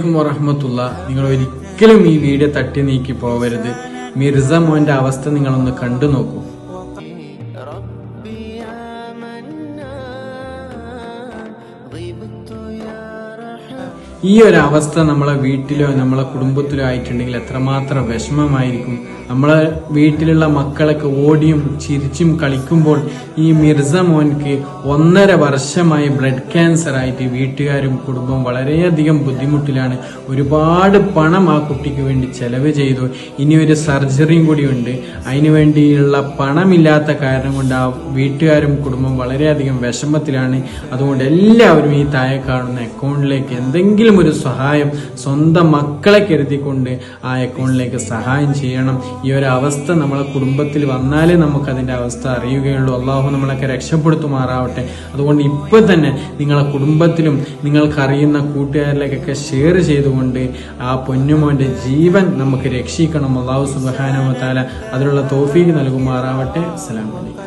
വറഹ്മത്തുള്ളാ. നിങ്ങൾ ഒരിക്കലും ഈ വീഡിയോ തട്ടി നീക്കി പോവരുത്. മിർസ മോന്റെ അവസ്ഥ നിങ്ങളൊന്ന് കണ്ടു നോക്കൂ. ഈ ഒരു അവസ്ഥ നമ്മളെ വീട്ടിലോ നമ്മളെ കുടുംബത്തിലോ ആയിട്ടുണ്ടെങ്കിൽ എത്രമാത്രം വിഷമമായിരിക്കും. നമ്മളെ വീട്ടിലുള്ള മക്കളൊക്കെ ഓടിയും ചിരിച്ചും കളിക്കുമ്പോൾ ഈ മിർസ മോൻക്ക് 1.5 വർഷമായി ബ്ലഡ് ക്യാൻസർ ആയിട്ട് വീട്ടുകാരും കുടുംബവും വളരെയധികം ബുദ്ധിമുട്ടിലാണ്. ഒരുപാട് പണം ആ കുട്ടിക്ക് വേണ്ടി ചെലവ് ചെയ്തു. ഇനി ഒരു സർജറിയും കൂടി ഉണ്ട്. അതിനു വേണ്ടിയുള്ള പണമില്ലാത്ത കാരണം കൊണ്ട് ആ വീട്ടുകാരും കുടുംബവും വളരെയധികം വിഷമത്തിലാണ്. അതുകൊണ്ട് എല്ലാവരും ഈ താഴെ കാണുന്ന അക്കൗണ്ടിലേക്ക് എന്തെങ്കിലും ഒരു സഹായം സ്വന്തം മക്കളെ കരുതിക്കൊണ്ട് ആ അക്കൗണ്ടിലേക്ക് സഹായം ചെയ്യണം. ഈ ഒരു അവസ്ഥ നമ്മളെ കുടുംബത്തിൽ വന്നാലേ നമുക്ക് അതിന്റെ അവസ്ഥ അറിയുകയുള്ളൂ. അള്ളാഹു നമ്മളൊക്കെ രക്ഷപ്പെടുത്തുമാറാവട്ടെ. അതുകൊണ്ട് ഇപ്പൊ തന്നെ നിങ്ങളെ കുടുംബത്തിലും നിങ്ങൾക്കറിയുന്ന കൂട്ടുകാരിലേക്കൊക്കെ ഷെയർ ചെയ്തുകൊണ്ട് ആ പൊന്നുമോന്റെ ജീവൻ നമുക്ക് രക്ഷിക്കണം. അള്ളാഹു സുബ്ഹാനഹു വ തആല അതിനുള്ള തൗഫീഖ് നൽകുമാറാവട്ടെ. അസ്സലാമു അലൈക്കും.